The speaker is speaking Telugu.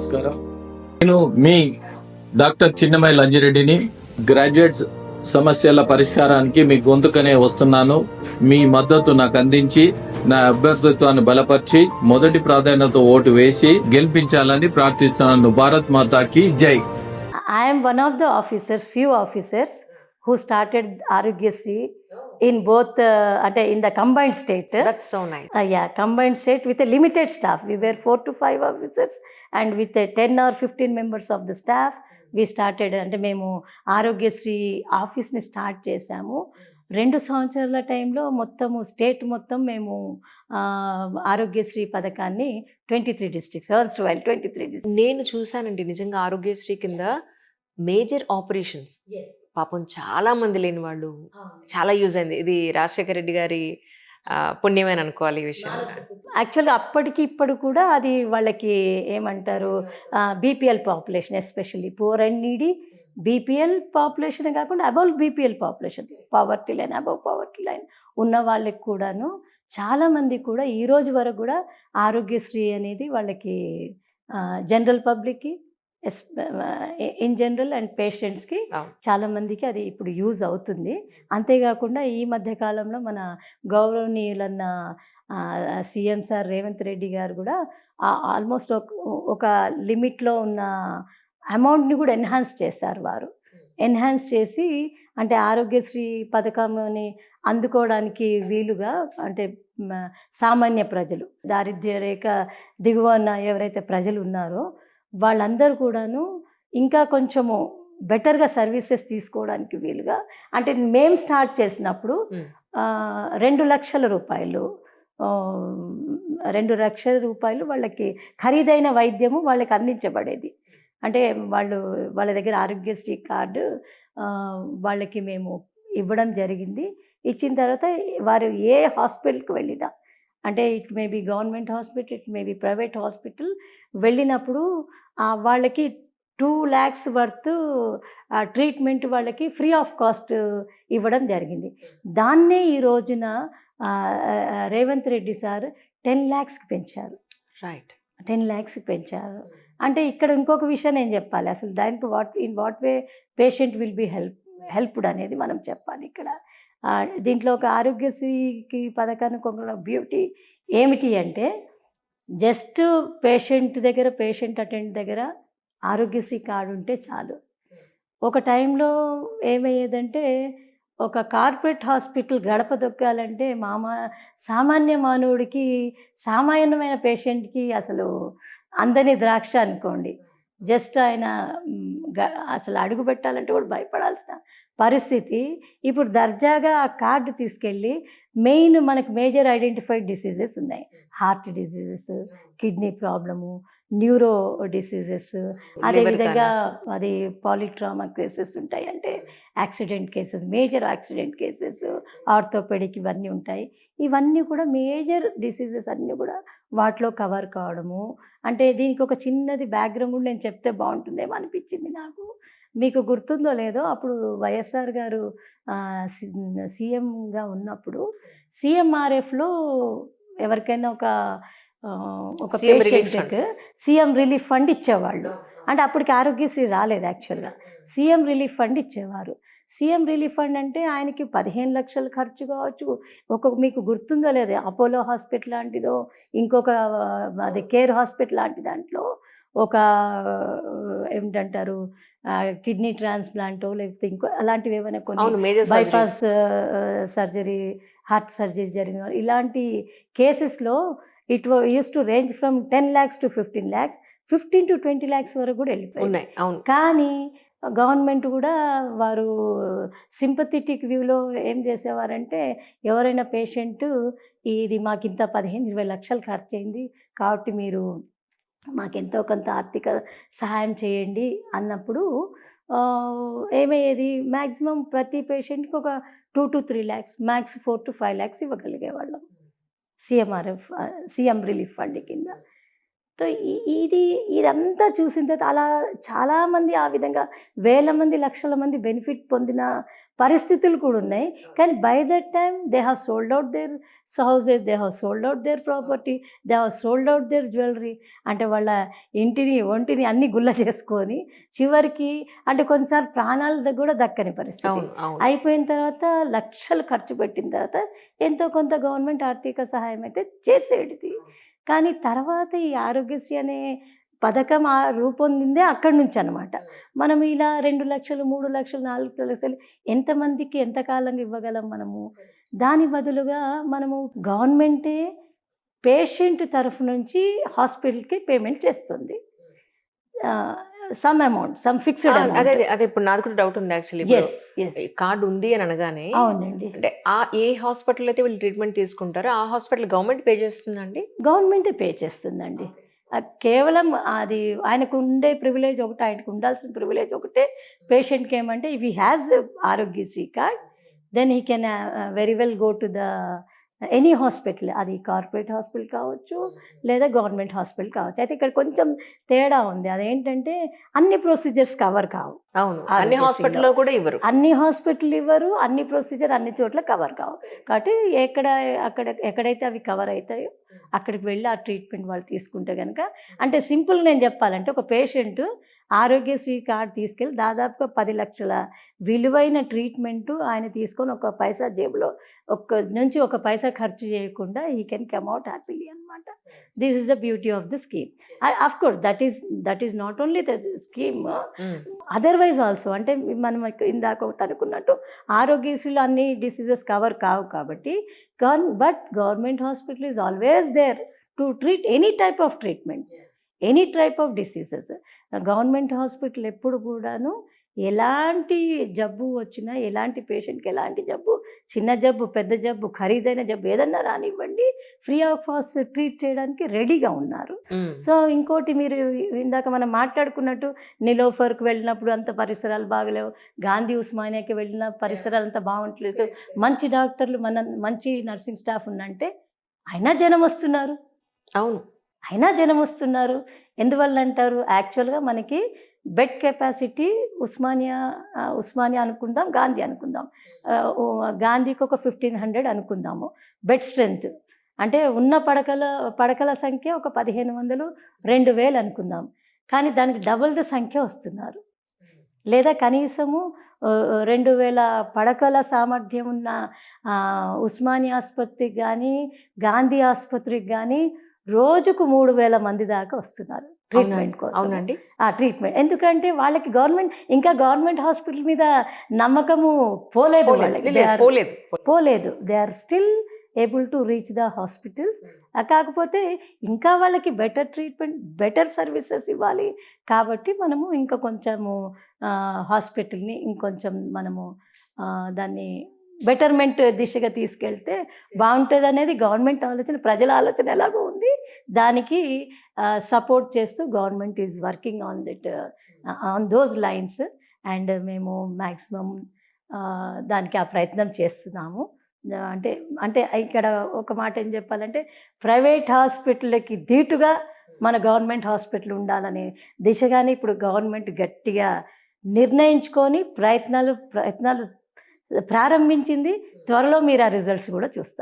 నమస్కారం. నేను మీ డాక్టర్ చిన్నమై లంజిరెడ్డిని. గ్రాడ్యుయేట్స్ సమస్యల పరిష్కారానికి మీ గొంతుకనే వస్తున్నాను. మీ మద్దతు నాకు అందించి నా అభ్యర్థిత్వాన్ని బలపరిచి మొదటి ప్రాధాన్యత ఓటు వేసి గెలిపించాలని ప్రార్థిస్తున్నాను. భారత్ మాతాకి జై. I am one of the officers, few officers who started Arogyasri in both, in the combined state. That's so nice. Yeah, combined state with a limited staff. We were 4 to 5 officers and with 10 or 15 members of the staff, we started. అంటే మేము ఆరోగ్యశ్రీ ఆఫీస్ని స్టార్ట్ చేశాము. 2 సంవత్సరాల టైంలో మొత్తము స్టేట్ మొత్తం మేము ఆరోగ్యశ్రీ పథకాన్ని 23 డిస్ట్రిక్ట్స్, 23 డిస్ట్రిక్ట్స్. నేను చూశానండి నిజంగా ఆరోగ్యశ్రీ కింద మేజర్ ఆపరేషన్స్ పాపం చాలా మంది లేని వాళ్ళు చాలా యూజ్ అయింది. ఇది రాజశేఖర రెడ్డి గారి పుణ్యమని అనుకోవాలి ఈ విషయం. యాక్చువల్గా అప్పటికి ఇప్పుడు కూడా అది వాళ్ళకి ఏమంటారు, BPL population, especially poor and needy BPL population కాకుండా above BPL population, poverty line, above poverty line ఉన్న వాళ్ళకి కూడాను చాలామంది కూడా ఈ రోజు వరకు కూడా ఆరోగ్యశ్రీ అనేది వాళ్ళకి జనరల్ పబ్లిక్కి ఇన్ జనరల్ అండ్ పేషెంట్స్కి చాలామందికి అది ఇప్పుడు యూజ్ అవుతుంది. అంతేకాకుండా ఈ మధ్య కాలంలో మన గౌరవనీయులన్న సీఎం సార్ రేవంత్ రెడ్డి గారు కూడా ఆల్మోస్ట్ ఒక లిమిట్లో ఉన్న అమౌంట్ని కూడా ఎన్హాన్స్ చేశారు. వారు ఎన్హాన్స్ చేసి అంటే ఆరోగ్యశ్రీ పథకంని అందుకోవడానికి వీలుగా, అంటే సామాన్య ప్రజలు, దారిద్ర్య రేఖ దిగువన ఎవరైతే ప్రజలు ఉన్నారో వాళ్ళందరూ కూడాను ఇంకా కొంచెము బెటర్గా సర్వీసెస్ తీసుకోవడానికి వీలుగా, అంటే మేము స్టార్ట్ చేసినప్పుడు 2 లక్షల రూపాయలు, 2 లక్షల రూపాయలు వాళ్ళకి ఖరీదైన వైద్యము వాళ్ళకి అందించబడేది. అంటే వాళ్ళ దగ్గర ఆరోగ్యశ్రీ కార్డు వాళ్ళకి మేము ఇవ్వడం జరిగింది. ఇచ్చిన తర్వాత వారు ఏ హాస్పిటల్కి వెళ్ళినా, అంటే it may be government hospital, it may be private hospital వెళ్ళినప్పుడు వాళ్ళకి 2 lakhs వర్త్ ట్రీట్మెంట్ వాళ్ళకి ఫ్రీ ఆఫ్ కాస్ట్ ఇవ్వడం జరిగింది. దాన్నే ఈ రోజున రేవంత్ రెడ్డి సార్ 10 lakhsకి పెంచారు. రైట్, 10 lakhsకి పెంచారు. అంటే ఇక్కడ ఇంకొక విషయం నేను చెప్పాలి, అసలు దానికి in what way patient will be helped అనేది మనం చెప్పాలి ఇక్కడ. దీంట్లో ఒక ఆరోగ్యశ్రీకి పథకానికి ఒక బ్యూటీ ఏమిటి అంటే, జస్ట్ పేషెంట్ అటెండ్ దగ్గర ఆరోగ్యశ్రీ కార్డు ఉంటే చాలు. ఒక టైంలో ఏమయ్యేదంటే, ఒక కార్పొరేట్ హాస్పిటల్ గడప దొక్కాలంటే సామాన్య మానవుడికి, సామాన్యమైన పేషెంట్కి అసలు అందని ద్రాక్ష అనుకోండి. జస్ట్ ఆయన అసలు అడుగు పెట్టాలంటే కూడా భయపడాల్సిన పరిస్థితి. ఇప్పుడు దర్జాగా ఆ కార్డు తీసుకెళ్ళి మనకి మేజర్ ఐడెంటిఫైడ్ డిసీజెస్ ఉన్నాయి. Heart diseases, kidney problem, neuro diseases, అదేవిధంగా అది పాలిట్రామా కేసెస్ ఉంటాయి, అంటే accident cases, major accident cases, orthopaedic ఇవన్నీ ఉంటాయి. ఇవన్నీ కూడా మేజర్ డిసీజెస్ అన్నీ కూడా వాటిలో కవర్ కావడము. అంటే దీనికి ఒక చిన్నది బ్యాక్గ్రౌండ్ కూడా నేను చెప్తే బాగుంటుందేమో అనిపించింది నాకు. మీకు గుర్తుందో లేదో, అప్పుడు వైఎస్ఆర్ గారు సీఎంగా ఉన్నప్పుడు సీఎంఆర్ఎఫ్లో ఎవరికైనా ఒక పేషెంట్కి సీఎం రిలీఫ్ ఫండ్ ఇచ్చేవాళ్ళు. అంటే అప్పటికి ఆరోగ్యశ్రీ రాలేదు యాక్చువల్గా. సీఎం రిలీఫ్ ఫండ్ ఇచ్చేవారు. సీఎం రిలీఫ్ ఫండ్ అంటే ఆయనకి 15 లక్షలు ఖర్చు కావచ్చు. మీకు గుర్తుందో లేదో, అపోలో హాస్పిటల్ లాంటిదో, ఇంకొక అది కేర్ హాస్పిటల్ లాంటి దాంట్లో ఒక ఏమిటంటారు, కిడ్నీ ట్రాన్స్ప్లాంటో లేకపోతే ఇంకో అలాంటివి ఏమైనా కొన్ని బైపాస్ సర్జరీ, హార్ట్ సర్జరీ జరిగిన ఇలాంటి కేసెస్లో it use to range from 10 lakhs to 15 lakhs, 15 to 20 lakhs వరకు కూడా వెళ్ళిపోయింది. కానీ గవర్నమెంట్ కూడా వారు సింపథెటిక్ వ్యూలో ఏం చేసేవారంటే, ఎవరైనా పేషెంట్ ఇది మాకింత 15-20 లక్షలు ఖర్చు అయింది కాబట్టి మీరు మాకెంతో కొంత ఆర్థిక సహాయం చేయండి అన్నప్పుడు ఏమయ్యేది, మ్యాక్సిమం ప్రతి పేషెంట్కి ఒక 2 to 3 lakhs, max 4 to 5 lakhs ఇవ్వగలిగేవాళ్ళం సీఎం రిలీఫ్ ఫండ్ కింద. సో ఇదంతా చూసిన తర్వాత అలా చాలామంది ఆ విధంగా వేల మంది లక్షల మంది బెనిఫిట్ పొందిన పరిస్థితులు కూడా ఉన్నాయి. కానీ by that time they have sold out their houses, they have sold out their property, they have sold out their jewellery. అంటే వాళ్ళ ఇంటిని ఒంటిని అన్ని గుల్ల చేసుకొని చివరికి అంటే కొన్నిసార్లు ప్రాణాలు కూడా దక్కని పరిస్థితి అవును అవును అయిపోయిన తర్వాత లక్షలు ఖర్చు పెట్టిన తర్వాత ఎంతో కొంత గవర్నమెంట్ ఆర్థిక సహాయం అయితే చేసేది. కానీ తర్వాత ఈ ఆరోగ్యశ్రీ అనే పథకం రూపొందిందే అక్కడి నుంచి అనమాట. మనం ఇలా 2 లక్షలు 3 లక్షలు 4 లక్షలు ఎంతమందికి ఎంతకాలంగా ఇవ్వగలం మనము? దాని బదులుగా మనము గవర్నమెంటే పేషెంట్ తరఫు నుంచి హాస్పిటల్కి పేమెంట్ చేస్తుంది. సమ్ అమౌంట్, సమ్ ఫిక్స్డ్ అదే అమౌంట్. అదే అదే ఇప్పుడు నాకు కూడా డౌట్ ఉంది యాక్చువల్లీ. ఎస్ ఎస్ కార్డు ఉంది అని అనగానే అవునండి. అంటే ఏ హాస్పిటల్ అయితే వీళ్ళు ట్రీట్మెంట్ తీసుకుంటారో ఆ హాస్పిటల్ గవర్నమెంట్ పే చేస్తుందండి? గవర్నమెంటే పే చేస్తుందండి. కేవలం అది ఆయనకు ఉండే ప్రివిలేజ్ ఒకటి, ఆయనకు ఉండాల్సిన ప్రివిలేజ్ ఒకటే. పేషెంట్కి ఏమంటే if he has Aarogyasri card then he can very well go to the any hospital. అది కార్పొరేట్ హాస్పిటల్ కావచ్చు లేదా గవర్నమెంట్ హాస్పిటల్ కావచ్చు. అయితే ఇక్కడ కొంచెం తేడా ఉంది. అదేంటంటే అన్ని ప్రొసీజర్స్ కవర్ కావు. అవును, అన్ని ఆరోగ్యశ్రీలో. హాస్పిటల్లో కూడా ఇవ్వరు. అన్ని హాస్పిటల్ ఇవ్వరు, అన్ని ప్రొసీజర్ అన్ని చోట్ల కవర్ కావు. కాబట్టి ఎక్కడైతే అవి కవర్ అవుతాయో అక్కడికి వెళ్ళి ఆ ట్రీట్మెంట్ వాళ్ళు తీసుకుంటే కనుక, అంటే సింపుల్ నేను చెప్పాలంటే ఒక పేషెంట్ ఆరోగ్యశ్రీ కార్డు తీసుకెళ్ళి దాదాపుగా 10 లక్షల విలువైన ట్రీట్మెంట్ ఆయన తీసుకొని ఒక పైసా జేబులో ఒక పైసా ఖర్చు చేయకుండా ఈ కెన్ కమ్ అవుట్ హ్యాపీలీ అనమాట. This is the beauty of the scheme. Of course that is not only the scheme, otherwise also. అంటే మనం ఇందాక ఒకటి అనుకున్నట్టు ఆరోగ్యశ్రీలో అన్ని డిసీజెస్ కవర్ కావు కాబట్టి but government hospital is always there to treat any type of treatment, any type of diseases. Government hospital ఎప్పుడు కూడాను ఎలాంటి జబ్బు వచ్చినా, ఎలాంటి పేషెంట్కి ఎలాంటి జబ్బు, చిన్న జబ్బు పెద్ద జబ్బు ఖరీదైన జబ్బు ఏదన్నా రానివ్వండి, ఫ్రీ ఆఫ్ కాస్ట్ ట్రీట్ చేయడానికి రెడీగా ఉన్నారు. సో ఇంకోటి మీరు ఇందాక మనం మాట్లాడుకున్నట్టు నిలోఫర్కి వెళ్ళినప్పుడు అంత పరిసరాలు బాగలేవు, గాంధీ ఉస్మానియాకి వెళ్ళిన పరిసరాలు అంత బాగుంటలేదు, మంచి డాక్టర్లు మంచి నర్సింగ్ స్టాఫ్ ఉందంటే అయినా జనం వస్తున్నారు. అవును, ఎందువల్ల అంటారు? యాక్చువల్గా మనకి బెడ్ కెపాసిటీ ఉస్మానియా అనుకుందాం, గాంధీ అనుకుందాం, గాంధీకి ఒక 1500 అనుకుందాము బెడ్ స్ట్రెంత్. అంటే ఉన్న పడకల సంఖ్య ఒక 1500 2000 అనుకుందాం. కానీ దానికి డబుల్ ద సంఖ్య వస్తున్నారు. లేదా కనీసము 2000 పడకల సామర్థ్యం ఉన్న ఉస్మానియా ఆసుపత్రికి కానీ గాంధీ ఆసుపత్రికి కానీ రోజుకు 3000 మంది దాకా వస్తున్నారు ట్రీట్మెంట్ కోసం. అవునండి, ట్రీట్మెంట్ ఎందుకంటే వాళ్ళకి గవర్నమెంట్ హాస్పిటల్ మీద నమ్మకము పోలేదు. They are still able to reach the hospitals. కాకపోతే ఇంకా వాళ్ళకి బెటర్ ట్రీట్మెంట్, బెటర్ సర్వీసెస్ ఇవ్వాలి. కాబట్టి మనము ఇంకా కొంచెము హాస్పిటల్ని ఇంకొంచెం మనము దాన్ని బెటర్మెంట్ దిశగా తీసుకెళ్తే బాగుంటుంది అనేది గవర్నమెంట్ ఆలోచన, ప్రజల ఆలోచన ఎలాగో ఉంది. దానికి సపోర్ట్ చేస్తూ government is working on those lines. And మేము మ్యాక్సిమం దానికి ఆ ప్రయత్నం చేస్తున్నాము. అంటే ఇక్కడ ఒక మాట ఏం చెప్పాలంటే, ప్రైవేట్ హాస్పిటల్కి ధీటుగా మన గవర్నమెంట్ హాస్పిటల్ ఉండాలనే దిశగానే ఇప్పుడు గవర్నమెంట్ గట్టిగా నిర్ణయించుకొని ప్రయత్నాలు ప్రారంభించింది. త్వరలో మీరు ఆ రిజల్ట్స్ కూడా చూస్తారు.